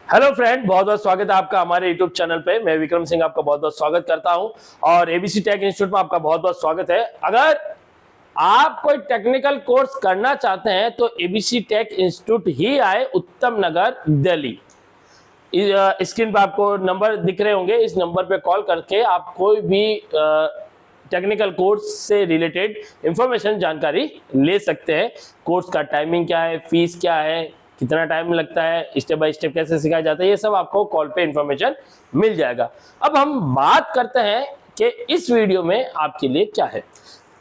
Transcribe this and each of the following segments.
Hello friend, बहुत बहुत स्वागत है आपका हमारे यूट्यूब चैनल पे। मैं विक्रम सिंह आपका बहुत बहुत स्वागत करता हूं और एबीसी टेक इंस्टीट्यूट में आपका बहुत बहुत स्वागत है। अगर आप कोई टेक्निकल कोर्स करना चाहते हैं तो एबीसी टेक इंस्टीट्यूट ही आए, उत्तम नगर, दिल्ली। स्क्रीन पर आपको नंबर दिख रहे होंगे, इस नंबर पे कॉल करके आप कोई भी टेक्निकल कोर्स से रिलेटेड इंफॉर्मेशन जानकारी ले सकते हैं। कोर्स का टाइमिंग क्या है, फीस क्या है, कितना टाइम लगता है, स्टेप बाय स्टेप कैसे सिखाया जाता है, ये सब आपको कॉल पे इंफॉर्मेशन मिल जाएगा। अब हम बात करते हैं कि इस वीडियो में आपके लिए क्या है।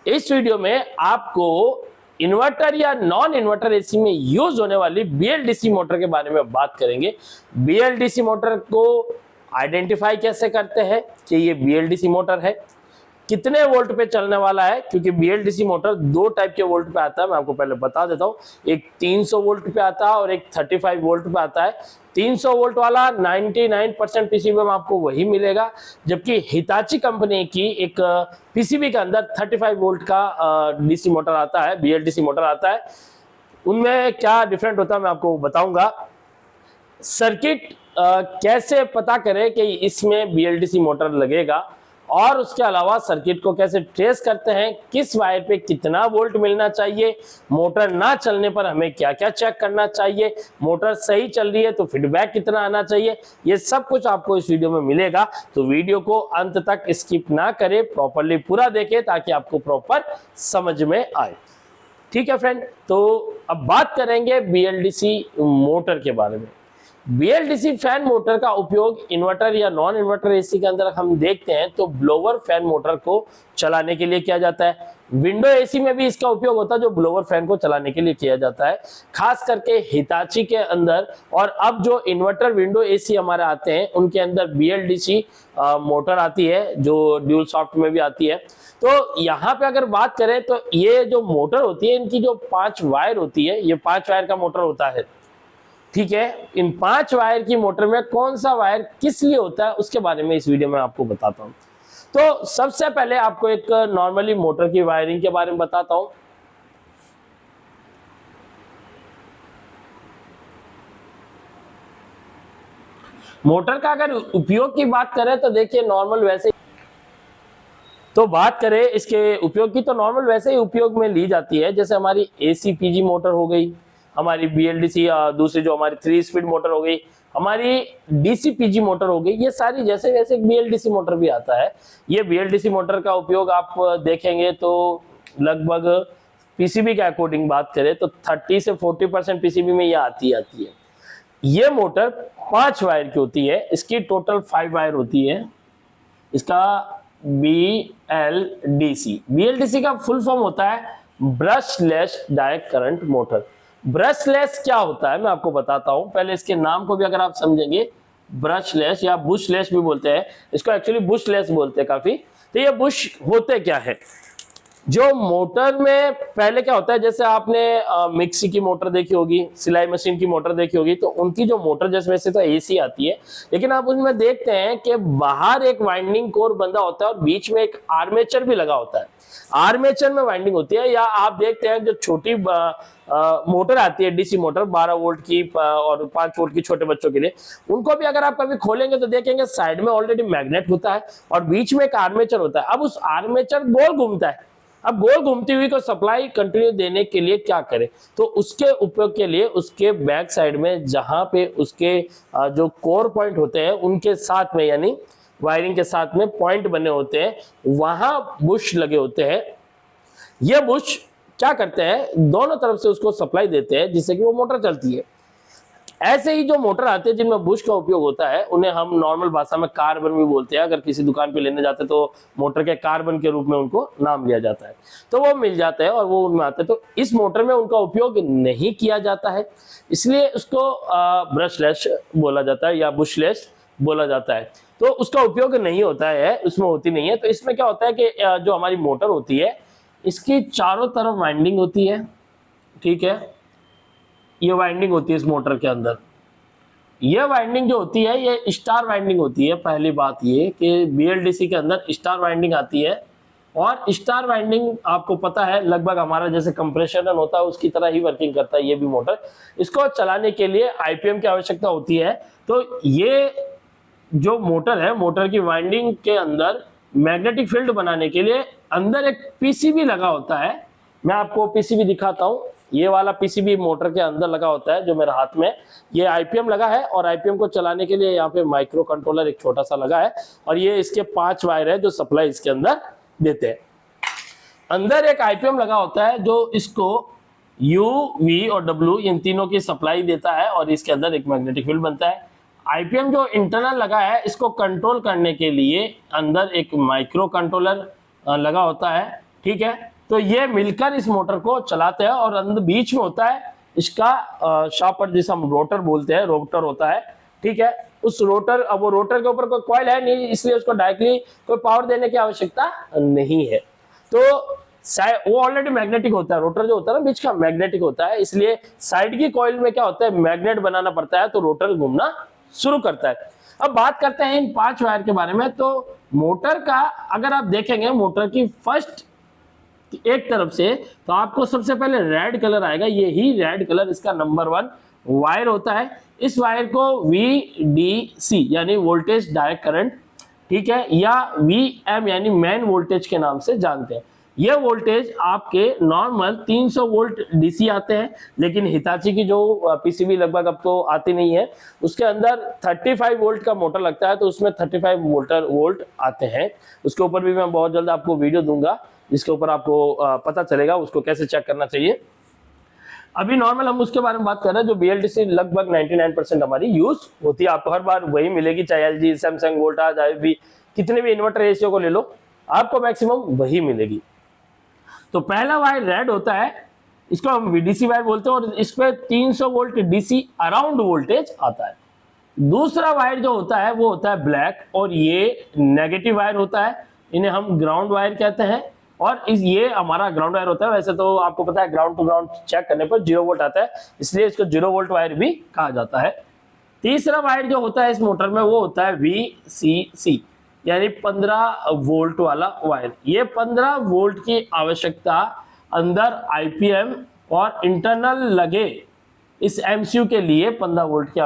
इस वीडियो में आपको इन्वर्टर या नॉन इन्वर्टर एसी में यूज होने वाली बीएलडीसी मोटर के बारे में बात करेंगे। बीएलडीसी मोटर को आइडेंटिफाई कैसे करते हैं कि ये बीएलडीसी मोटर है, कितने वोल्ट पे चलने वाला है, क्योंकि बीएलडीसी मोटर दो टाइप के वोल्ट पे आता है। मैं आपको पहले बता देता हूँ, एक 300 वोल्ट पे आता है और एक 35 वोल्ट पे आता है। 300 वोल्ट वाला 99% पीसीबी में आपको वही मिलेगा, जबकि हिताची कंपनी की एक पीसीबी के अंदर 35 वोल्ट का डीसी मोटर आता है, बीएलडीसी मोटर आता है। उनमें क्या डिफरेंट होता है मैं आपको बताऊंगा। सर्किट कैसे पता करें कि इसमें बीएलडीसी मोटर लगेगा, और उसके अलावा सर्किट को कैसे ट्रेस करते हैं, किस वायर पे कितना वोल्ट मिलना चाहिए, मोटर ना चलने पर हमें क्या क्या चेक करना चाहिए, मोटर सही चल रही है तो फीडबैक कितना आना चाहिए, ये सब कुछ आपको इस वीडियो में मिलेगा। तो वीडियो को अंत तक स्किप ना करें, प्रॉपरली पूरा देखें ताकि आपको प्रॉपर समझ में आए। ठीक है फ्रेंड, तो अब बात करेंगे बीएलडीसी मोटर के बारे में। बीएलडीसी फैन मोटर का उपयोग इन्वर्टर या नॉन इन्वर्टर एसी के अंदर हम देखते हैं तो ब्लोवर फैन मोटर को चलाने के लिए किया जाता है। विंडो एसी में भी इसका उपयोग होता है, जो ब्लोवर फैन को चलाने के लिए किया जाता है, खास करके हिताची के अंदर। और अब जो इन्वर्टर विंडो एसी हमारे आते हैं उनके अंदर बीएलडीसी मोटर आती है, जो ड्यूल सॉफ्ट में भी आती है। तो यहाँ पे अगर बात करें तो ये जो मोटर होती है, इनकी जो 5 वायर होती है, ये 5 वायर का मोटर होता है। ठीक है, इन 5 वायर की मोटर में कौन सा वायर किस लिए होता है उसके बारे में इस वीडियो में आपको बताता हूं। तो सबसे पहले आपको एक नॉर्मली मोटर की वायरिंग के बारे में बताता हूं। मोटर का अगर उपयोग की बात करें तो देखिए नॉर्मल वैसे, तो बात करें इसके उपयोग की तो नॉर्मल वैसे ही उपयोग में ली जाती है, जैसे हमारी एसीपीजी मोटर हो गई, हमारी बीएलडीसी दूसरी जो हमारी 3 स्पीड मोटर हो गई, हमारी डीसीपीजी मोटर हो गई, ये सारी जैसे वैसे बीएलडीसी मोटर भी आता है। ये बीएलडीसी मोटर का उपयोग आप देखेंगे तो लगभग पीसीबी के अकॉर्डिंग बात करें तो 30 से 40% पीसीबी में ये आती है। ये मोटर 5 वायर की होती है, इसकी टोटल 5 वायर होती है। इसका बीएलडीसी, बीएलडीसी का फुल फॉर्म होता है brushless direct current motor. Brushless क्या होता है मैं आपको बताता हूं, पहले इसके नाम को भी अगर आप समझेंगे, ब्रशलेस या बुशलेस भी बोलते हैं इसको, एक्चुअली बुशलेस बोलते हैं काफी। तो ये बुश होते क्या है, जो मोटर में पहले क्या होता है, जैसे आपने मिक्सी की मोटर देखी होगी, सिलाई मशीन की मोटर देखी होगी, तो उनकी जो मोटर जैसे वैसे तो एसी आती है, लेकिन आप उसमें देखते हैं कि बाहर एक वाइंडिंग कोर बंधा होता है और बीच में एक आर्मेचर भी लगा होता है। आर्मेचर में वाइंडिंग होती है, या आप देखते हैं जो छोटी मोटर आती है डीसी मोटर 12 वोल्ट की और 5 वोल्ट की छोटे बच्चों के लिए, उनको भी अगर आप कभी खोलेंगे तो देखेंगे साइड में ऑलरेडी मैग्नेट होता है और बीच में एक आर्मेचर होता है। अब उस आर्मेचर गोल घूमता है, अब गोल घूमती हुई को सप्लाई कंटिन्यू देने के लिए क्या करें, तो उसके उपयोग के लिए उसके बैक साइड में जहां पे उसके जो कोर पॉइंट होते हैं उनके साथ में, यानी वायरिंग के साथ में पॉइंट बने होते हैं, वहां बुश लगे होते हैं। ये बुश क्या करते हैं, दोनों तरफ से उसको सप्लाई देते हैं जिससे कि वो मोटर चलती है। ऐसे ही जो मोटर आते हैं जिनमें बुश का उपयोग होता है, उन्हें हम नॉर्मल भाषा में कार्बन भी बोलते हैं। अगर किसी दुकान पे लेने जाते हैं तो मोटर के कार्बन के रूप में उनको नाम लिया जाता है, तो वो मिल जाते हैं और वो उनमें आते हैं। तो इस मोटर में उनका उपयोग नहीं किया जाता है, इसलिए उसको ब्रशलेस बोला जाता है या बुशलेस बोला जाता है। तो उसका उपयोग नहीं होता है, उसमें होती नहीं है। तो इसमें क्या होता है कि जो हमारी मोटर होती है इसकी चारों तरफ वाइंडिंग होती है। ठीक है, ये वाइंडिंग होती है इस मोटर के अंदर। ये वाइंडिंग जो होती है ये स्टार वाइंडिंग होती है। पहली बात ये कि बीएलडीसी के अंदर स्टार वाइंडिंग आती है, और स्टार वाइंडिंग आपको पता है लगभग हमारा जैसे कंप्रेशर रन होता है उसकी तरह ही वर्किंग करता है ये भी मोटर। इसको चलाने के लिए आईपीएम की आवश्यकता होती है। तो ये जो मोटर है, मोटर की वाइंडिंग के अंदर मैग्नेटिक फील्ड बनाने के लिए अंदर एक पीसीबी लगा होता है। मैं आपको पीसीबी दिखाता हूं। ये वाला पीसीबी मोटर के अंदर लगा होता है जो मेरे हाथ में, ये आईपीएम लगा है और आईपीएम को चलाने के लिए यहाँ पे माइक्रो कंट्रोलर एक छोटा सा लगा है और ये इसके 5 वायर है जो सप्लाई इसके अंदर देते हैं। अंदर एक आईपीएम लगा होता है जो इसको यू, वी और डब्ल्यू इन तीनों की सप्लाई देता है और इसके अंदर एक मैग्नेटिक फील्ड बनता है। आईपीएम जो इंटरनल लगा है इसको कंट्रोल करने के लिए अंदर एक माइक्रो कंट्रोलर लगा होता है, ठीक है। तो ये मिलकर इस मोटर को चलाते हैं और अंदर बीच में होता है इसका शापर जिसे हम रोटर बोलते हैं, रोटर होता है, ठीक है। उस रोटर, अब वो रोटर के ऊपर कोई कॉइल है नहीं इसलिए उसको डायरेक्टली कोई पावर देने की आवश्यकता नहीं है। तो वो ऑलरेडी मैग्नेटिक होता है, रोटर जो होता है ना बीच का मैग्नेटिक होता है, इसलिए साइड की कॉइल में क्या होता है मैग्नेट बनाना पड़ता है तो रोटर घूमना शुरू करता है। अब बात करते हैं इन 5 वायर के बारे में। तो मोटर का अगर आप देखेंगे मोटर की फर्स्ट एक तरफ से तो आपको सबसे पहले रेड कलर आएगा, यही रेड कलर इसका नंबर 1 वायर होता है। इस वायर को VDC यानी वोल्टेज डायरेक्ट करंट, ठीक है, या VM यानी मेन वोल्टेज के नाम से जानते हैं। ये वोल्टेज आपके नॉर्मल 300 वोल्ट डीसी आते हैं, लेकिन हिताची की जो पीसीबी लगभग अब तो आती नहीं है उसके अंदर 35 वोल्ट का मोटर लगता है तो उसमें 35 वोल्ट आते हैं। उसके ऊपर भी मैं बहुत जल्द आपको वीडियो दूंगा जिसके ऊपर आपको पता चलेगा उसको कैसे चेक करना चाहिए। अभी नॉर्मल हम उसके बारे में बात कर रहे हैं जो BLDC लगभग 99% हमारी यूज होती है। आपको हर बार वही मिलेगी, चाहे LG, सैमसंग, वोल्टास, IFB, कितने भी इन्वर्टर एसीओ को ले लो आपको मैक्सिमम वही मिलेगी। तो पहला वायर रेड होता है, इसको हम VDC वायर बोलते हैं और इस पे 300 वोल्ट DC अराउंड वोल्टेज आता है। दूसरा वायर जो होता है वो होता है ब्लैक और ये नेगेटिव वायर होता है, इन्हें हम ग्राउंड वायर कहते हैं और ये हमारा ग्राउंड वायर होता है। वैसे तो आपको पता है ग्राउंड टू ग्राउंड चेक करने पर 0 वोल्ट आता है, इसलिए इसको 0 वोल्ट वायर भी कहा जाता है। तीसरा वायर जो होता है इस मोटर में वो होता है VCC यानी 15 वोल्ट वाला वायर। ये 15 वोल्ट की आवश्यकता अंदर आईपीएम और इंटरनल लगे इस MCU के लिए 15 वोल्ट की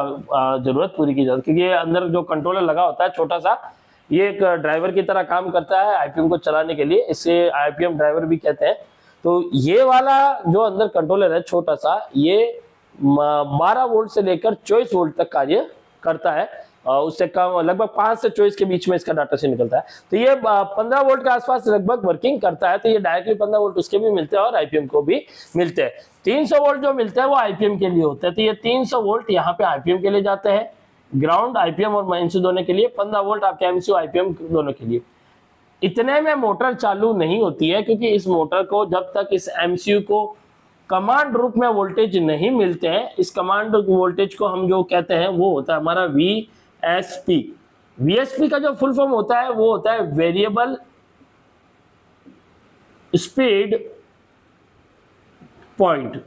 जरूरत पूरी की जाती है, क्योंकि ये अंदर जो कंट्रोलर लगा होता है छोटा सा, ये एक ड्राइवर की तरह काम करता है आईपीएम को चलाने के लिए, इसे आईपीएम ड्राइवर भी कहते हैं। तो ये वाला जो अंदर कंट्रोलर है छोटा सा, ये 12 वोल्ट से लेकर 24 वोल्ट तक कार्य करता है, उससे कम लगभग 5 से 24 के बीच में इसका डाटा से निकलता है। तो ये 15 वोल्ट के आसपास लगभग वर्किंग करता है। तो ये डायरेक्टली 15 वोल्ट उसके भी मिलते हैं और आईपीएम को भी मिलते हैं। 300 वोल्ट जो मिलते हैं वो आईपीएम के लिए होते हैं। तो ये 300 वोल्ट यहाँ पे आईपीएम के लिए जाते हैं, ग्राउंड आईपीएम और MCU दोनों के लिए, 15 वोल्ट आपके MCU आईपीएम दोनों के लिए। इतने में मोटर चालू नहीं होती है क्योंकि इस मोटर को जब तक इस MCU को कमांड रूप में वोल्टेज नहीं मिलते हैं, इस कमांड वोल्टेज को हम जो कहते हैं वो होता है हमारा VSP। VSP का जो फुल फॉर्म होता है वो होता है वेरिएबल स्पीड पॉइंट,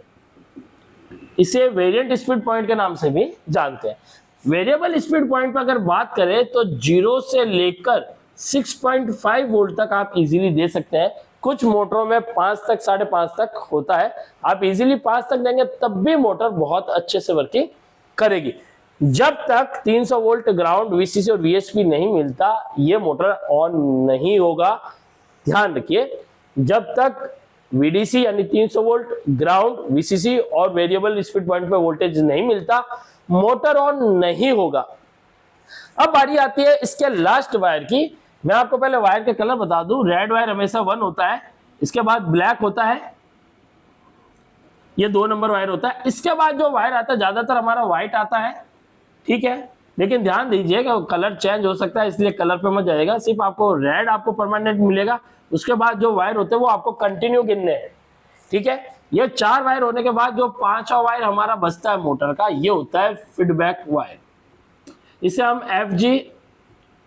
इसे वेरिएंट स्पीड पॉइंट के नाम से भी जानते हैं। वेरिएबल स्पीड पॉइंट पर अगर बात करें तो 0 से लेकर 6.5 वोल्ट तक आप इजीली दे सकते हैं। कुछ मोटरों में 5 तक 5.5 तक होता है, आप इजीली 5 तक देंगे तब भी मोटर बहुत अच्छे से वर्किंग करेगी। जब तक 300 वोल्ट ग्राउंड VCC और VSP नहीं मिलता ये मोटर ऑन नहीं होगा। ध्यान रखिए, जब तक VDC यानी 300 वोल्ट ग्राउंड VCC और वेरिएबल स्पीड पॉइंट पे वोल्टेज नहीं मिलता मोटर ऑन नहीं होगा। अब बारी आती है इसके लास्ट वायर की। मैं आपको पहले वायर के कलर बता दूं, रेड वायर हमेशा 1 होता है, इसके बाद ब्लैक होता है, ये 2 नंबर वायर होता है। इसके बाद जो वायर आता है ज्यादातर हमारा व्हाइट आता है, ठीक है, लेकिन ध्यान दीजिए कि कलर चेंज हो सकता है इसलिए कलर पे मत जाएगा, सिर्फ आपको रेड आपको परमानेंट मिलेगा। उसके बाद जो वायर होते हैं वो आपको कंटिन्यू गिनने हैं, ठीक है। ये 4 वायर होने के बाद जो 5वां वायर हमारा बचता है मोटर का, ये होता है फीडबैक वायर। इसे हम FG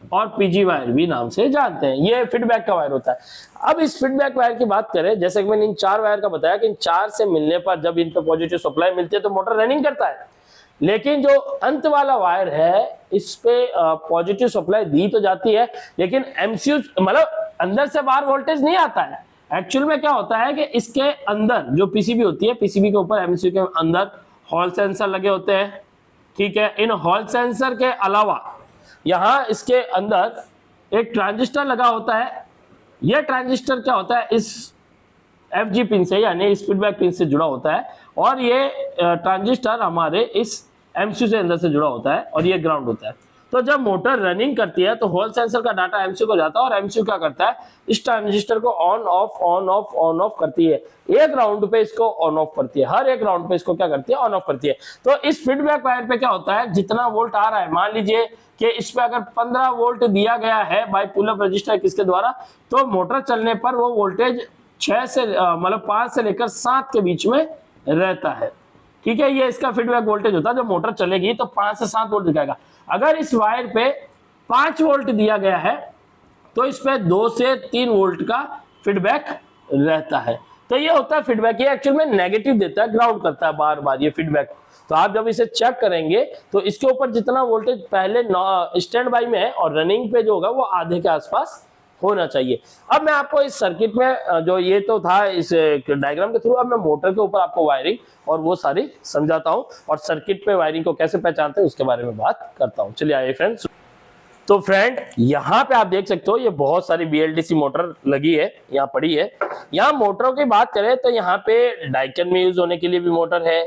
और PG वायर भी नाम से जानते हैं। ये फीडबैक का वायर होता है। अब इस फीडबैक वायर की बात करें, जैसे कि मैंने इन 4 वायर का बताया कि इन 4 से मिलने पर जब इन पे पॉजिटिव सप्लाई मिलती है तो मोटर रनिंग करता है, लेकिन जो अंत वाला वायर है इस पे पॉजिटिव सप्लाई दी तो जाती है, लेकिन MCU मतलब अंदर से बाहर वोल्टेज नहीं आता है। एक्चुअल में क्या होता है कि इसके अंदर जो पीसीबी होती है, पीसीबी के ऊपर एमसीयू के अंदर हॉल सेंसर लगे होते हैं, ठीक है। इन हॉल सेंसर के अलावा यहाँ इसके अंदर एक ट्रांजिस्टर लगा होता है। यह ट्रांजिस्टर क्या होता है, इस FG पिन से यानी इस फीडबैक पिन से जुड़ा होता है, और ये ट्रांजिस्टर हमारे इस एमसीयू से अंदर से जुड़ा होता है, और ये ग्राउंड होता है। तो जब मोटर रनिंग करती है तो हॉल सेंसर का डाटा एमसीयू को जाता है, और एमसीयू क्या करता है, इस ट्रांजिस्टर को ऑन ऑफ करती है। एक राउंड पे इसको ऑन ऑफ करती है, हर एक राउंड पे इसको क्या करती है, ऑन ऑफ करती है। तो इस फीडबैक वायर पे क्या होता है, जितना वोल्ट आ रहा है, मान लीजिए कि इस पे अगर 15 वोल्ट दिया गया है बाय पुल अप रजिस्टर किसके द्वारा, तो मोटर चलने पर वो वोल्टेज 5 से लेकर 7 के बीच में रहता है, ठीक है। ये इसका फीडबैक वोल्टेज होता है। जब मोटर चलेगी तो 5 से 7 वोल्ट दिखाएगा। अगर इस वायर पे 5 वोल्ट दिया गया है तो इस पे 2 से 3 वोल्ट का फीडबैक रहता है। तो ये होता है फीडबैक। ये एक्चुअल में नेगेटिव देता है, ग्राउंड करता है बार बार ये फीडबैक। तो आप जब इसे चेक करेंगे तो इसके ऊपर जितना वोल्टेज पहले स्टैंड बाई में है और रनिंग पे जो होगा वो आधे के आसपास होना चाहिए। अब मैं आपको इस सर्किट में जो ये तो था इस डायग्राम के थ्रू, अब मैं मोटर के ऊपर आपको वायरिंग और वो सारी समझाता हूं, और सर्किट पे वायरिंग को कैसे पहचानते हैं उसके बारे में बात करता हूं। चलिए आइए फ्रेंड्स। तो फ्रेंड यहाँ पे आप देख सकते हो ये बहुत सारी BLDC मोटर लगी है, यहाँ पड़ी है। यहाँ मोटरों की बात करें तो यहाँ पे डाइकन में यूज होने के लिए भी मोटर है,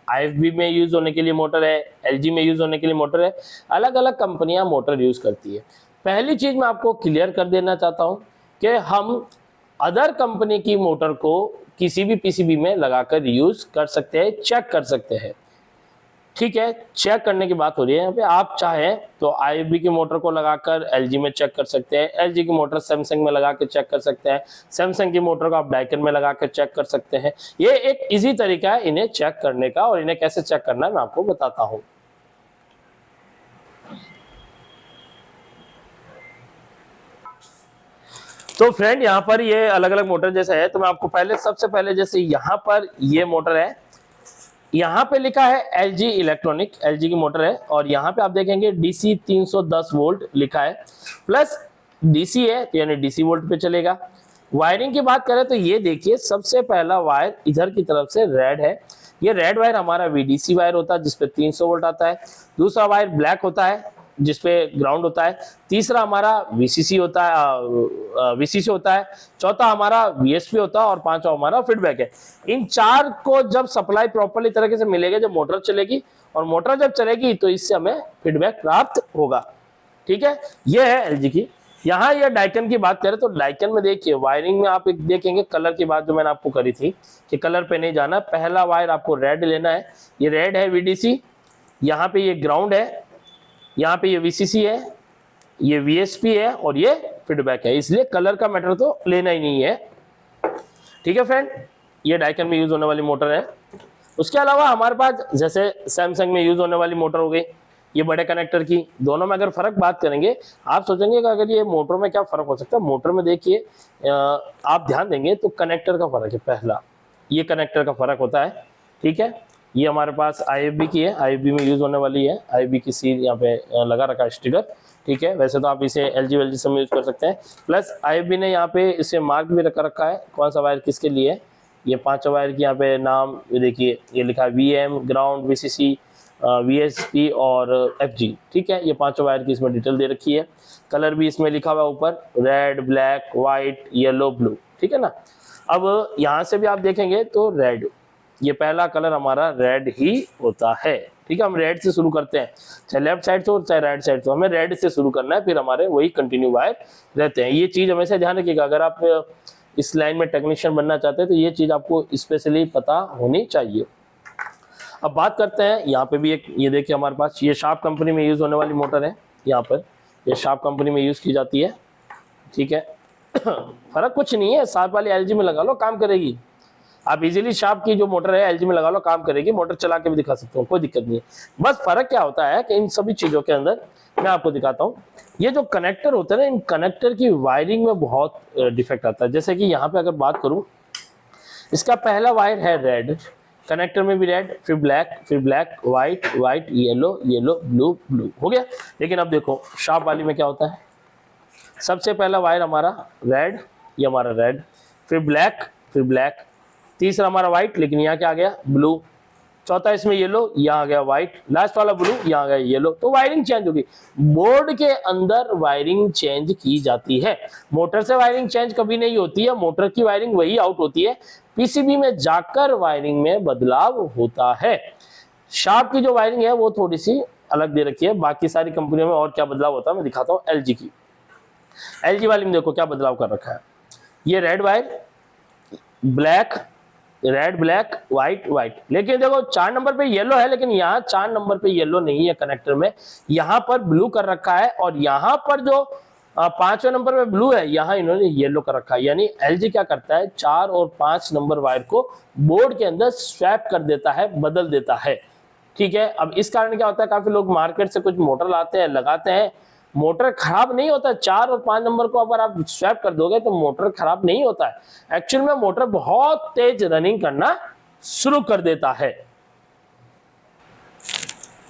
IFB में यूज होने के लिए मोटर है, LG में यूज होने के लिए मोटर है। अलग अलग कंपनियां मोटर यूज करती है। पहली चीज मैं आपको क्लियर कर देना चाहता हूं कि हम अदर कंपनी की मोटर को किसी भी पीसीबी में लगाकर यूज कर सकते हैं, चेक कर सकते हैं, ठीक है। चेक करने की बात हो रही है यहाँ पे। आप चाहें तो IFB की मोटर को लगाकर LG में चेक कर सकते हैं, LG की मोटर सैमसंग में लगा के चेक कर सकते हैं, सैमसंग की मोटर को आप डाइकन में लगा कर चेक कर सकते हैं। ये एक इजी तरीका है इन्हें चेक करने का, और इन्हें कैसे चेक करना है मैं आपको बताता हूँ। तो फ्रेंड यहाँ पर ये अलग अलग मोटर जैसे है, तो मैं आपको सबसे पहले जैसे यहाँ पर ये मोटर है, यहाँ पे लिखा है LG इलेक्ट्रॉनिक, LG की मोटर है, और यहाँ पे आप देखेंगे DC 310 वोल्ट लिखा है, प्लस DC है तो यानी DC वोल्ट पे चलेगा। वायरिंग की बात करें तो ये देखिए सबसे पहला वायर इधर की तरफ से रेड है, ये रेड वायर हमारा VDC वायर होता है जिसपे 300 वोल्ट आता है। दूसरा वायर ब्लैक होता है जिसपे ग्राउंड होता है। तीसरा हमारा VCC होता है। चौथा हमारा VSP होता है, और पांचवा हमारा फीडबैक है। इन चार को जब सप्लाई प्रॉपर्ली तरीके से मिलेगा, जब मोटर चलेगी, और मोटर जब चलेगी तो इससे हमें फीडबैक प्राप्त होगा, ठीक है। यह है LG की। यहाँ ये डाइकन की बात करें तो डाइकन में देखिए वायरिंग में आप देखेंगे कलर की बात जो मैंने आपको करी थी कि कलर पे नहीं जाना, पहला वायर आपको रेड लेना है। ये रेड है VDC, यहाँ पे ये ग्राउंड है, यहाँ पे ये VCC है, ये VSP है, और ये फीडबैक है। इसलिए कलर का मैटर तो लेना ही नहीं है, ठीक है फ्रेंड। ये डाइकन में यूज होने वाली मोटर है। उसके अलावा हमारे पास जैसे सैमसंग में यूज होने वाली मोटर हो गई, ये बड़े कनेक्टर की। दोनों में अगर फर्क बात करेंगे, आप सोचेंगे कि अगर ये मोटर में क्या फर्क हो सकता है। मोटर में देखिए आप ध्यान देंगे तो कनेक्टर का फर्क है। पहला ये कनेक्टर का फर्क होता है, ठीक है। ये हमारे पास IFB की है, IFB में यूज होने वाली है। IFB की सील यहाँ पे लगा रखा है स्टिकर, ठीक है। वैसे तो आप इसे LG से यूज कर सकते हैं। प्लस IFB ने यहाँ पे इसे मार्क भी रखा है कौन सा वायर किसके लिए है। ये 5 वायर की यहाँ पे नाम देखिए, ये लिखा है VM, ग्राउंड, VCC, VSP और FG, ठीक है। ये 5 वायर की इसमें डिटेल दे रखी है। कलर भी इसमें लिखा हुआ है ऊपर, red, black, white, yellow, blue, ठीक है ना। अब यहाँ से भी आप देखेंगे तो रेड, ये पहला कलर हमारा रेड ही होता है, ठीक है। हम रेड से शुरू करते हैं, चाहे लेफ्ट साइड से हो चाहे राइट साइड से, हमें रेड से शुरू करना है, फिर हमारे वही कंटिन्यू वायर रहते हैं। ये चीज हमेशा ध्यान रखिएगा, अगर आप इस लाइन में टेक्नीशियन बनना चाहते हैं तो ये चीज आपको स्पेशली पता होनी चाहिए। अब बात करते हैं यहाँ पे भी एक, ये देखिए हमारे पास ये शार्प कंपनी में यूज होने वाली मोटर है। यहाँ पर ये शार्प कंपनी में यूज की जाती है, ठीक है। फर्क कुछ नहीं है, शार्प वाली LG में लगा लो काम करेगी। आप इजीली शार्प की जो मोटर है LG में लगा लो काम करेगी। मोटर चला के भी दिखा सकते हो, कोई दिक्कत नहीं है। बस फर्क क्या होता है कि इन सभी चीजों के अंदर मैं आपको दिखाता हूँ। ये जो कनेक्टर होते हैं ना, इन कनेक्टर की वायरिंग में बहुत डिफेक्ट आता है। जैसे कि यहाँ पे अगर बात करूँ, इसका पहला वायर है रेड, कनेक्टर में भी रेड, फिर ब्लैक, व्हाइट, येलो, ब्लू हो गया। लेकिन अब देखो शार्प वाली में क्या होता है, सबसे पहला वायर हमारा रेड, ये हमारा रेड, फिर ब्लैक, तीसरा हमारा व्हाइट, लेकिन यहाँ क्या आ गया ब्लू, चौथा इसमें येलो, यहाँ आ गया व्हाइट, लास्ट वाला ब्लू, यहाँ आ गया येलो। तो वायरिंग चेंज होगी। बोर्ड के अंदर वायरिंग चेंज की जाती है, मोटर से वायरिंग चेंज कभी नहीं होती है, मोटर की वायरिंग वही आउट होती है, पीसीबी में जाकर वायरिंग में बदलाव होता है। शार्प की जो वायरिंग है वो थोड़ी सी अलग दे रखी है, बाकी सारी कंपनियों में और क्या बदलाव होता है मैं दिखाता हूँ। एलजी की, एलजी वाली में देखो क्या बदलाव कर रखा है। ये red wire, black, red black, white, लेकिन देखो 4 नंबर पे येलो है, लेकिन यहाँ 4 नंबर पे येलो नहीं है कनेक्टर में, यहाँ पर ब्लू कर रखा है, और यहाँ पर जो 5वें नंबर पे ब्लू है, यहाँ इन्होंने येलो कर रखा है। यानी एलजी क्या करता है, 4 और 5 नंबर वायर को बोर्ड के अंदर स्वैप कर देता है, बदल देता है। ठीक है, अब इस कारण क्या होता है, काफी लोग मार्केट से कुछ मोटर लाते हैं, लगाते हैं, मोटर खराब नहीं होता। 4 और 5 नंबर को अगर आप स्वैप कर दोगे तो मोटर खराब नहीं होता है। एक्चुअल में मोटर बहुत तेज रनिंग करना शुरू कर देता है।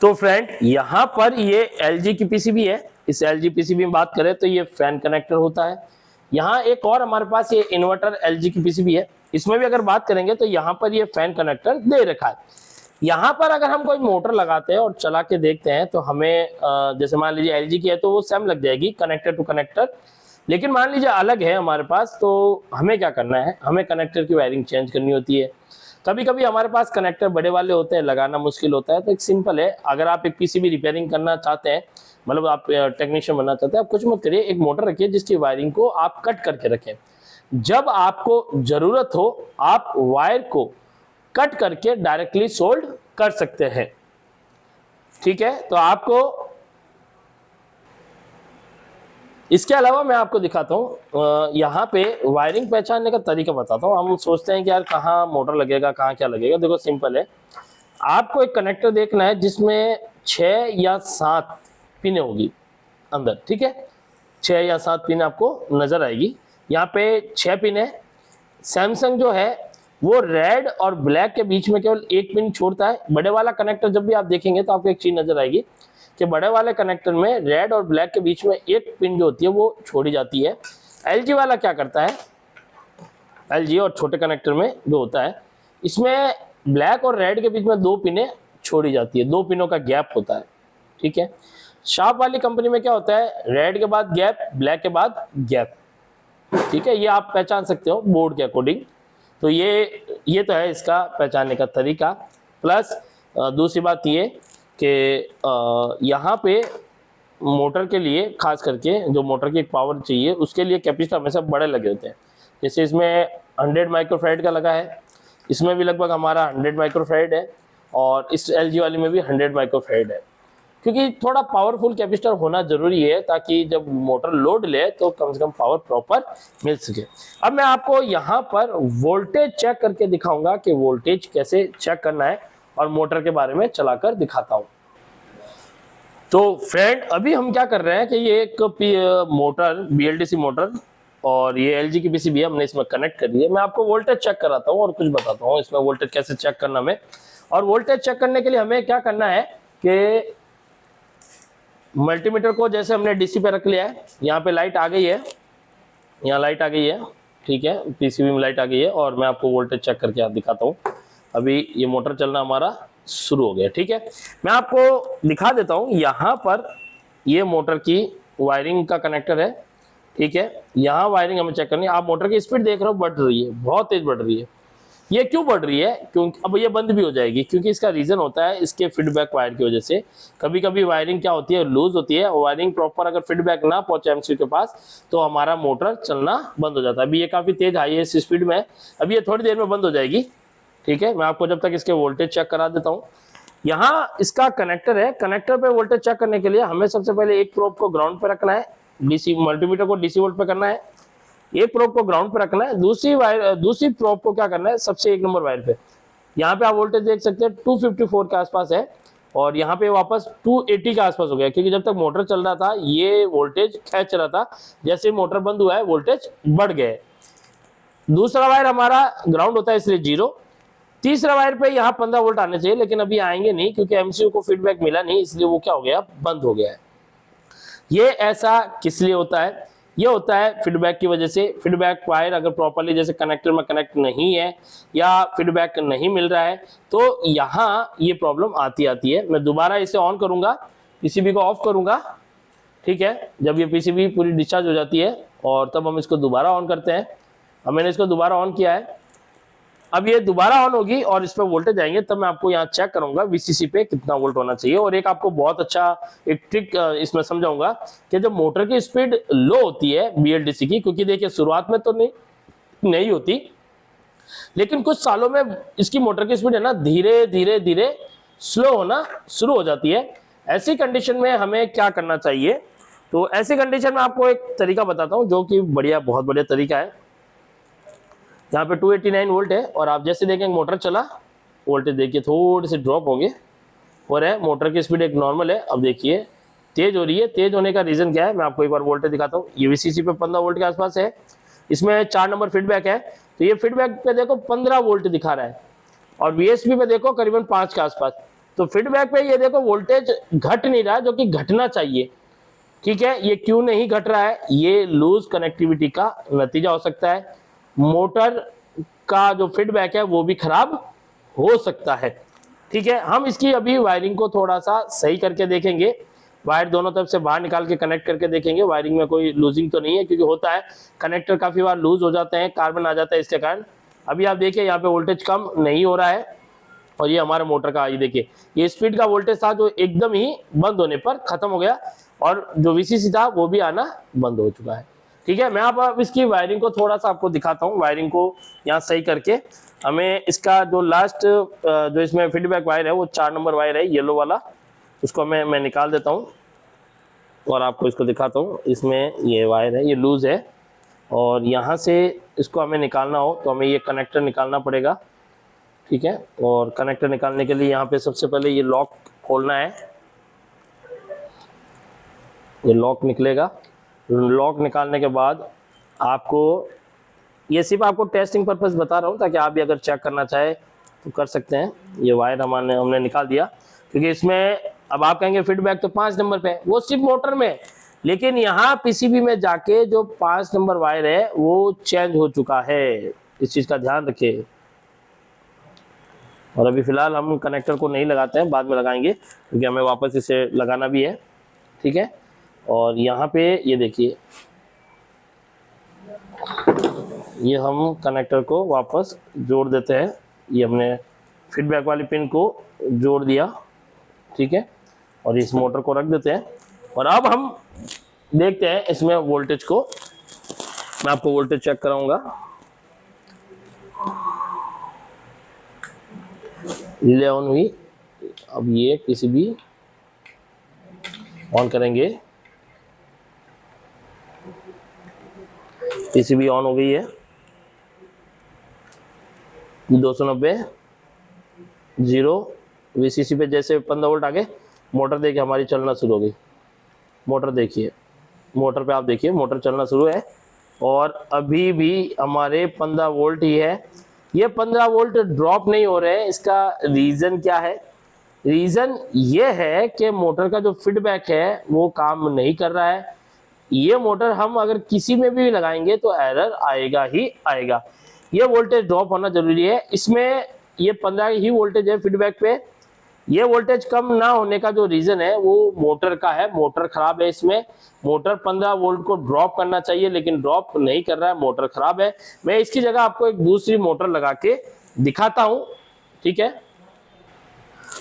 तो फ्रेंड, यहां पर ये एलजी की पीसीबी है। इस एलजी पीसीबी में बात करें तो ये फैन कनेक्टर होता है। यहाँ एक और हमारे पास ये इन्वर्टर एलजी की पीसीबी है, इसमें भी अगर बात करेंगे तो यहाँ पर ये फैन कनेक्टर दे रखा है। यहाँ पर अगर हम कोई मोटर लगाते हैं और चला के देखते हैं तो हमें जैसे मान लीजिए एलजी की है तो वो सेम लग जाएगी कनेक्टर टू कनेक्टर, लेकिन मान लीजिए अलग है हमारे पास, तो हमें क्या करना है, हमें कनेक्टर की वायरिंग चेंज करनी होती है। कभी कभी हमारे पास कनेक्टर बड़े वाले होते हैं, लगाना मुश्किल होता है, तो एक सिंपल है, अगर आप एक पीसीबी रिपेयरिंग करना चाहते हैं, मतलब आप टेक्नीशियन बनना चाहते हैं, आप कुछ मत करिए, एक मोटर रखिए जिसकी वायरिंग को आप कट करके रखें। जब आपको जरूरत हो आप वायर को कट करके डायरेक्टली सोल्ड कर सकते हैं। ठीक है, तो आपको इसके अलावा मैं आपको दिखाता हूं, यहाँ पे वायरिंग पहचानने का तरीका बताता हूं। हम सोचते हैं कि यार कहाँ मोटर लगेगा, कहाँ क्या लगेगा। देखो सिंपल है, आपको एक कनेक्टर देखना है जिसमें 6 या 7 पिने होगी अंदर। ठीक है, 6 या 7 पिन आपको नजर आएगी। यहाँ पे 6 पिन है। सैमसंग जो है वो रेड और ब्लैक के बीच में केवल एक पिन छोड़ता है। बड़े वाला कनेक्टर जब भी आप देखेंगे तो आपको एक चीज नजर आएगी कि बड़े वाले कनेक्टर में रेड और ब्लैक के बीच में एक पिन जो होती है वो छोड़ी जाती है। एलजी वाला क्या करता है, एलजी और छोटे कनेक्टर में जो होता है, इसमें ब्लैक और रेड के बीच में 2 पिनें छोड़ी जाती है, 2 पिनों का गैप होता है। ठीक है, शार्प वाली कंपनी में क्या होता है, रेड के बाद गैप, ब्लैक के बाद गैप। ठीक है, ये आप पहचान सकते हो बोर्ड के अकॉर्डिंग। तो ये तो है इसका पहचानने का तरीका। प्लस दूसरी बात ये कि यहाँ पे मोटर के लिए खास करके जो मोटर की पावर चाहिए उसके लिए कैपेसिटर हमेशा बड़े लगे होते हैं। जैसे इसमें 100 माइक्रोफैराड का लगा है, इसमें भी लगभग हमारा 100 माइक्रोफैराड है, और इस एलजी वाली में भी 100 माइक्रोफैराड है, क्योंकि थोड़ा पावरफुल कैपेसिटर होना जरूरी है ताकि जब मोटर लोड ले तो कम से कम पावर प्रॉपर मिल सके। अब मैं आपको यहाँ पर वोल्टेज चेक करके दिखाऊंगा कि वोल्टेज कैसे चेक करना है, और मोटर के बारे में चलाकर दिखाता हूँ। तो फ्रेंड, अभी हम क्या कर रहे हैं कि ये एक मोटर बीएलडीसी मोटर और ये एलजी की पीसीबी हमने इसमें कनेक्ट कर दी है। मैं आपको वोल्टेज चेक कराता हूँ और कुछ बताता हूँ इसमें वोल्टेज कैसे चेक करना है। और वोल्टेज चेक करने के लिए हमें क्या करना है कि मल्टीमीटर को जैसे हमने डीसी पे रख लिया है, यहाँ पे लाइट आ गई है, यहाँ लाइट आ गई है। ठीक है, पीसीबी में लाइट आ गई है, और मैं आपको वोल्टेज चेक करके आप दिखाता हूँ। अभी ये मोटर चलना हमारा शुरू हो गया। ठीक है, मैं आपको दिखा देता हूँ। यहाँ पर ये मोटर की वायरिंग का कनेक्टर है। ठीक है, यहाँ वायरिंग हमें चेक करनी है। आप मोटर की स्पीड देख रहे हो, बढ़ रही है, बहुत तेज बढ़ रही है। ये क्यों बढ़ रही है, क्योंकि अब ये बंद भी हो जाएगी, क्योंकि इसका रीजन होता है इसके फीडबैक वायर की वजह से। कभी कभी वायरिंग क्या होती है, लूज होती है। वायरिंग प्रॉपर अगर फीडबैक ना पहुंचे एमसीयू के पास तो हमारा मोटर चलना बंद हो जाता है। अभी ये काफी तेज हाईएस्ट स्पीड में है, अभी ये थोड़ी देर में बंद हो जाएगी। ठीक है, मैं आपको जब तक इसके वोल्टेज चेक करा देता हूँ। यहाँ इसका कनेक्टर है, कनेक्टर पे वोल्टेज चेक करने के लिए हमें सबसे पहले एक प्रोब को ग्राउंड पे रखना है, डीसी मल्टीमीटर को डीसी वोल्ट पे करना है, एक प्रोब को ग्राउंड पे रखना है, दूसरी प्रोब को क्या करना है, सबसे 1 नंबर वायर पे। यहाँ पे आप वोल्टेज देख सकते हैं 254 के आसपास है, और यहाँ पे वापस 280 के आसपास हो गया, क्योंकि जब तक मोटर चल रहा था ये वोल्टेज खींच रहा था, जैसे मोटर बंद हुआ है वोल्टेज बढ़ गए। दूसरा वायर हमारा ग्राउंड होता है इसलिए 0। तीसरा वायर पे यहाँ 15 वोल्ट आने चाहिए, लेकिन अभी आएंगे नहीं क्योंकि एमसीयू को फीडबैक मिला नहीं, इसलिए वो क्या हो गया, बंद हो गया है। ये ऐसा किस लिए होता है, ये होता है फीडबैक की वजह से। फीडबैक वायर अगर प्रॉपरली जैसे कनेक्टर में कनेक्ट नहीं है या फीडबैक नहीं मिल रहा है तो यहाँ ये प्रॉब्लम आती है। मैं दोबारा इसे ऑन करूंगा, पीसीबी को ऑफ करूंगा, ठीक है। जब ये पीसीबी पूरी डिस्चार्ज हो जाती है और तब हम इसको दोबारा ऑन करते हैं। अब मैंने इसको दोबारा ऑन किया है, अब ये दोबारा ऑन होगी और इस पर वोल्टेज आएंगे, तब मैं आपको यहाँ चेक करूंगा वीसीसी पे कितना वोल्ट होना चाहिए। और एक आपको बहुत अच्छा एक ट्रिक इसमें समझाऊंगा कि जब मोटर की स्पीड लो होती है बीएलडीसी की, क्योंकि देखिए शुरुआत में तो नहीं होती, लेकिन कुछ सालों में इसकी मोटर की स्पीड है ना धीरे धीरे धीरे स्लो होना शुरू हो जाती है। ऐसी कंडीशन में हमें क्या करना चाहिए, तो ऐसी कंडीशन में आपको एक तरीका बताता हूँ जो कि बहुत बढ़िया तरीका है। यहाँ पे 289 वोल्ट है और आप जैसे देखेंगे मोटर चला, वोल्टेज देखिए थोड़ी सी ड्रॉप होगी और है मोटर की स्पीड एक नॉर्मल है। अब देखिए तेज हो रही है, तेज होने का रीजन क्या है मैं आपको एक बार वोल्टेज दिखाता हूँ। ये वीसीसी पे 15 वोल्ट के आसपास है, इसमें 4 नंबर फीडबैक है, तो ये फीडबैक पे देखो 15 वोल्ट दिखा रहा है और वीएसपी पे देखो करीबन 5 के आसपास। तो फीडबैक पे ये देखो वोल्टेज घट नहीं रहा जो कि घटना चाहिए, ठीक है। ये क्यों नहीं घट रहा है, ये लूज कनेक्टिविटी का नतीजा हो सकता है। मोटर का जो फीडबैक है वो भी खराब हो सकता है, ठीक है। हम इसकी अभी वायरिंग को थोड़ा सा सही करके देखेंगे, वायर दोनों तरफ से बाहर निकाल के कनेक्ट करके देखेंगे वायरिंग में कोई लूजिंग तो नहीं है, क्योंकि होता है कनेक्टर काफी बार लूज हो जाते हैं, कार्बन आ जाता है इसके कारण। अभी आप देखिए यहाँ पे वोल्टेज कम नहीं हो रहा है और ये हमारे मोटर का ये देखिए ये स्पीड का वोल्टेज था जो एकदम ही बंद होने पर खत्म हो गया और जो वीसीसी था वो भी आना बंद हो चुका है, ठीक है। मैं अब इसकी वायरिंग को थोड़ा सा आपको दिखाता हूँ, वायरिंग को यहाँ सही करके। हमें इसका जो लास्ट जो इसमें फीडबैक वायर है वो 4 नंबर वायर है येलो वाला, उसको मैं निकाल देता हूँ और आपको इसको दिखाता हूँ। इसमें ये वायर है, ये लूज है और यहाँ से इसको हमें निकालना हो तो हमें ये कनेक्टर निकालना पड़ेगा, ठीक है। और कनेक्टर निकालने के लिए यहाँ पे सबसे पहले ये लॉक खोलना है, ये लॉक निकलेगा। लॉक निकालने के बाद आपको ये सिर्फ आपको टेस्टिंग पर्पस बता रहा हूँ ताकि आप भी अगर चेक करना चाहे तो कर सकते हैं। ये वायर हमने निकाल दिया, क्योंकि इसमें अब आप कहेंगे फीडबैक तो 5 नंबर पे है, वो सिर्फ मोटर में, लेकिन यहाँ पीसीबी में जाके जो 5 नंबर वायर है वो चेंज हो चुका है, इस चीज का ध्यान रखिए। और अभी फिलहाल हम कनेक्टर को नहीं लगाते हैं, बाद में लगाएंगे क्योंकि हमें वापस इसे लगाना भी है, ठीक है। और यहाँ पे ये देखिए ये हम कनेक्टर को वापस जोड़ देते हैं, ये हमने फीडबैक वाली पिन को जोड़ दिया, ठीक है। और इस मोटर को रख देते हैं और अब हम देखते हैं इसमें वोल्टेज को। मैं आपको वोल्टेज चेक कराऊंगा। रिले ऑन हुई, अब ये पीसीबी ऑन करेंगे, पीसीबी ऑन हो गई है। 290 0 वीसीसी पे जैसे 15 वोल्ट आ गए, मोटर देखिए हमारी चलना शुरू हो गई। मोटर देखिए, मोटर पे आप देखिए मोटर चलना शुरू है और अभी भी हमारे 15 वोल्ट ही है। ये 15 वोल्ट ड्रॉप नहीं हो रहे हैं, इसका रीज़न क्या है? रीज़न ये है कि मोटर का जो फीडबैक है वो काम नहीं कर रहा है। ये मोटर हम अगर किसी में भी लगाएंगे तो एरर आएगा ही आएगा। ये वोल्टेज ड्रॉप होना जरूरी है। इसमें ये 15 ही वोल्टेज है फीडबैक पे। ये वोल्टेज कम ना होने का जो रीजन है वो मोटर का है, मोटर खराब है। इसमें मोटर 15 वोल्ट को ड्रॉप करना चाहिए लेकिन ड्रॉप नहीं कर रहा है, मोटर खराब है। मैं इसकी जगह आपको एक दूसरी मोटर लगा के दिखाता हूं, ठीक है।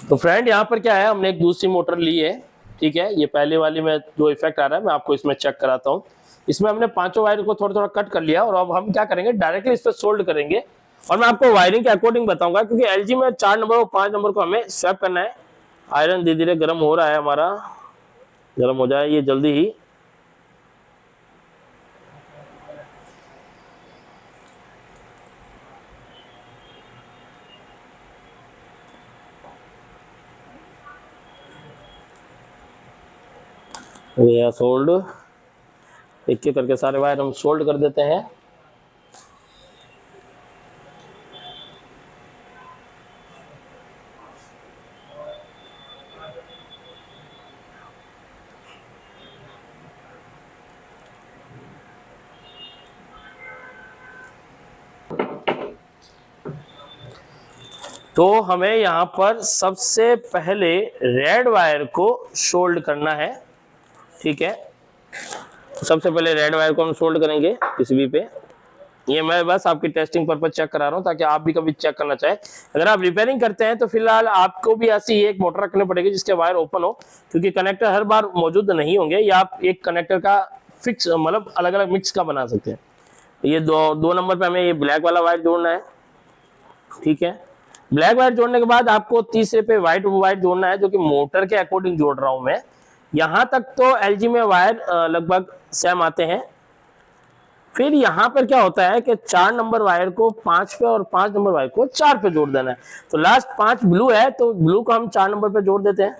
तो फ्रेंड यहाँ पर क्या है, हमने एक दूसरी मोटर ली है, ठीक है। ये पहले वाली में जो इफेक्ट आ रहा है मैं आपको इसमें चेक कराता हूँ। इसमें हमने पांचों वायर को थोड़ा थोड़ा कट कर लिया और अब हम क्या करेंगे, डायरेक्टली इस पर सोल्ड करेंगे और मैं आपको वायरिंग के अकॉर्डिंग बताऊंगा, क्योंकि एलजी में 4 नंबर और 5 नंबर को हमें स्वैप करना है। आयरन धीरे धीरे गर्म हो रहा है, हमारा गर्म हो जाए ये जल्दी ही। ये सोल्ड एक एक करके सारे वायर हम सोल्ड कर देते हैं। तो हमें यहाँ पर सबसे पहले रेड वायर को सोल्ड करना है, ठीक है। सबसे पहले रेड वायर को हम सोल्ड करेंगे पीसीबी पे। ये मैं बस आपकी टेस्टिंग पर्पज चेक करा रहा हूँ ताकि आप भी कभी चेक करना चाहे। अगर आप रिपेयरिंग करते हैं तो फिलहाल आपको भी ऐसी एक मोटर रखनी पड़ेगी जिसके वायर ओपन हो, क्योंकि कनेक्टर हर बार मौजूद नहीं होंगे, या आप एक कनेक्टर का फिक्स मतलब अलग अलग मिक्स का बना सकते हैं। ये दो नंबर पे हमें ये ब्लैक वाला वायर जोड़ना है, ठीक है। ब्लैक वायर जोड़ने के बाद आपको तीसरे पे व्हाइट वायर जोड़ना है, जो कि मोटर के अकॉर्डिंग जोड़ रहा हूं मैं। यहां तक तो एलजी में वायर लगभग सेम आते हैं। फिर यहां पर क्या होता है कि 4 नंबर वायर को 5 पे और 5 नंबर वायर को 4 पे जोड़ देना है। तो लास्ट 5 ब्लू है, तो ब्लू को हम 4 नंबर पे जोड़ देते हैं,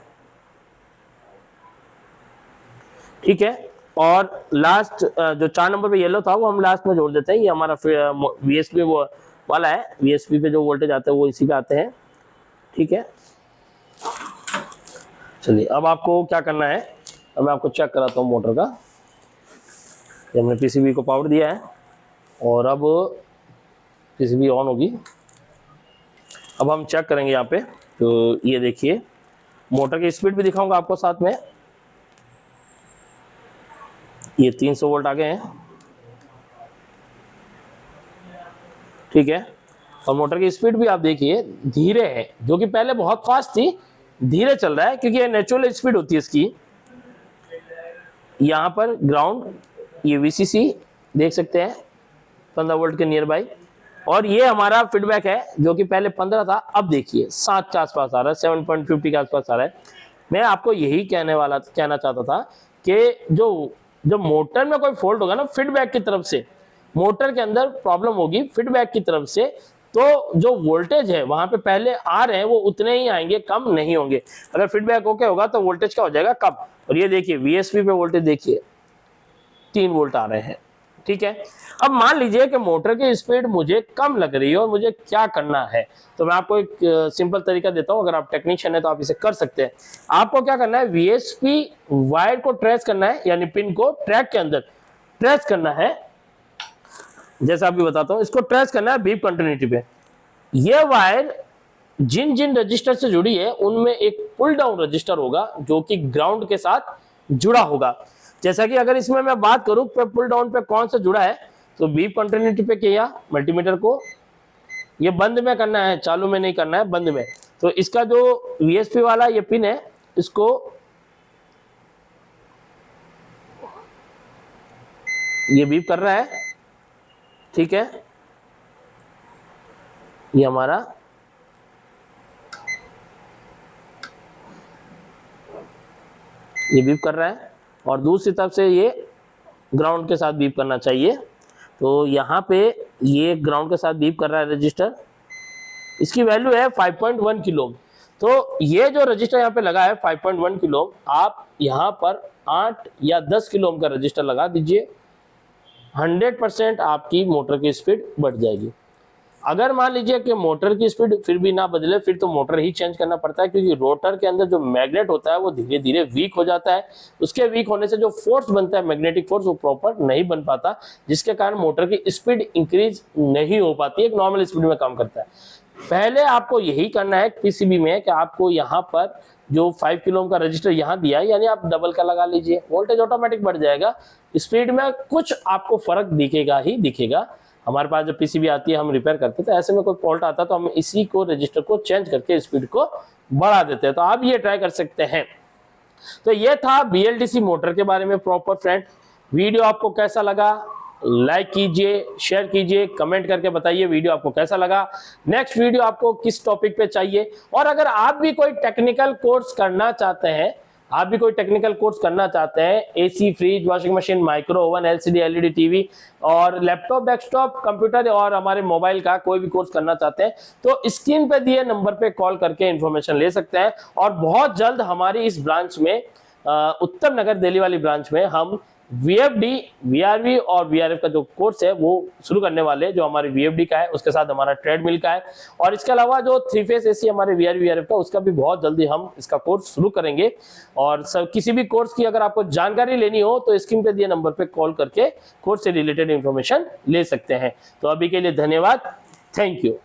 ठीक है। और लास्ट जो 4 नंबर पे येलो था वो हम लास्ट में जोड़ देते हैं। ये हमारा वीएसपी वो वाला है, वीएसपी पे जो वोल्टेज आते हैं वो इसी पे आते हैं, ठीक है। चलिए अब आपको क्या करना है, अब मैं आपको चेक कराता हूँ मोटर का। हमने पीसीबी को पावर दिया है और अब पीसीबी ऑन होगी। अब हम चेक करेंगे यहाँ पे। तो ये देखिए मोटर की स्पीड भी दिखाऊंगा आपको साथ में। ये 300 वोल्ट आ गए हैं, ठीक है। और मोटर की स्पीड भी आप देखिए धीरे है, जो कि पहले बहुत फास्ट थी, धीरे चल रहा है क्योंकि ये नेचुरल स्पीड होती है इसकी। यहाँ पर ग्राउंड, ये वीसीसी देख सकते हैं 15 वोल्ट के नियर बाई, और ये हमारा फीडबैक है जो कि पहले 15 था, अब देखिए 7 के आसपास आ रहा है, 7.50 के आसपास आ रहा है। मैं आपको यही कहना चाहता था कि जो मोटर में कोई फॉल्ट होगा ना फीडबैक की तरफ से, मोटर के अंदर प्रॉब्लम होगी फीडबैक की तरफ से, तो जो वोल्टेज है वहां पे पहले आ रहे हैं वो उतने ही आएंगे, कम नहीं होंगे। अगर फीडबैक ओके होगा तो वोल्टेज क्या हो जाएगा, कम। और ये देखिए वीएसपी पे वोल्टेज देखिए 3 वोल्ट आ रहे हैं, ठीक है। अब मान लीजिए कि मोटर की स्पीड मुझे कम लग रही है और मुझे क्या करना है, तो मैं आपको एक सिंपल तरीका देता हूं। अगर आप टेक्नीशियन है तो आप इसे कर सकते हैं। आपको क्या करना है, वीएसपी वायर को ट्रेस करना है, यानी पिन को ट्रैक के अंदर ट्रेस करना है। जैसा अभी बताता हूं, इसको ट्रेस करना है बीप कंटिन्यूटी पे। यह वायर जिन जिन रजिस्टर से जुड़ी है उनमें एक पुल डाउन रजिस्टर होगा जो कि ग्राउंड के साथ जुड़ा होगा। जैसा कि अगर इसमें मैं बात करूं पुल डाउन पे कौन सा जुड़ा है, तो बीप कंटिन्यूटी पे किया मल्टीमीटर को, ये बंद में करना है, चालू में नहीं करना है, बंद में। तो इसका जो वीएसपी वाला ये पिन है, इसको ये बीप कर रहा है, ठीक है। ये हमारा ये बीप कर रहा है और दूसरी तरफ से ये ग्राउंड के साथ बीप करना चाहिए। तो यहाँ पे ये ग्राउंड के साथ बीप कर रहा है रजिस्टर। इसकी वैल्यू है 5.1 किलो। तो ये जो रजिस्टर यहाँ पे लगा है 5.1 किलो, आप यहाँ पर 8 या 10 किलो का रजिस्टर लगा दीजिए, 100% आपकी मोटर की स्पीड बढ़ जाएगी। अगर मान लीजिए कि मोटर की स्पीड फिर भी ना बदले, फिर तो मोटर ही चेंज करना पड़ता है, क्योंकि रोटर के अंदर जो मैग्नेट होता है वो धीरे धीरे वीक हो जाता है। उसके वीक होने से जो फोर्स बनता है, मैग्नेटिक फोर्स, वो प्रॉपर नहीं बन पाता, जिसके कारण मोटर की स्पीड इंक्रीज नहीं हो पाती, एक नॉर्मल स्पीड में काम करता है। पहले आपको यही करना है पीसीबी में कि आपको यहाँ पर जो 5 किलो का रजिस्टर यहाँ दिया है, यानी आप डबल का लगा लीजिए, वोल्टेज ऑटोमेटिक बढ़ जाएगा। स्पीड में कुछ आपको फर्क दिखेगा ही दिखेगा। हमारे पास जो पीसीबी आती है हम रिपेयर करते हैं, तो ऐसे में कोई फॉल्ट आता है तो हम इसी को रजिस्टर को चेंज करके स्पीड को बढ़ा देते हैं। तो आप ये ट्राई कर सकते हैं। तो ये था बीएलडीसी मोटर के बारे में प्रॉपर फ्रेंड। वीडियो आपको कैसा लगा, लाइक कीजिए, शेयर कीजिए, कमेंट करके बताइए वीडियो आपको कैसा लगा। नेक्स्ट वीडियो आपको किस टॉपिक पे चाहिए, और अगर आप भी कोई टेक्निकल कोर्स करना चाहते हैं, AC, fridge, washing machine, micro oven, LCD, LED TV और लैपटॉप, डेस्कटॉप, कंप्यूटर और हमारे मोबाइल का कोई भी कोर्स करना चाहते हैं, तो स्क्रीन पे दिए नंबर पे कॉल करके इंफॉर्मेशन ले सकते हैं। और बहुत जल्द हमारी इस ब्रांच में, उत्तम नगर दिल्ली वाली ब्रांच में, हम वीएफडी, वीआरवी और वीआरएफ का जो कोर्स है वो शुरू करने वाले, जो हमारे वीएफडी का है उसके साथ हमारा ट्रेडमिल का है, और इसके अलावा जो 3 फेस एसी हमारे वीआरवी वीआरएफ का, उसका भी बहुत जल्दी हम इसका कोर्स शुरू करेंगे। और किसी भी कोर्स की अगर आपको जानकारी लेनी हो तो स्क्रीन पे दिए नंबर पे कॉल करके कोर्स से रिलेटेड इंफॉर्मेशन ले सकते हैं। तो अभी के लिए धन्यवाद, थैंक यू।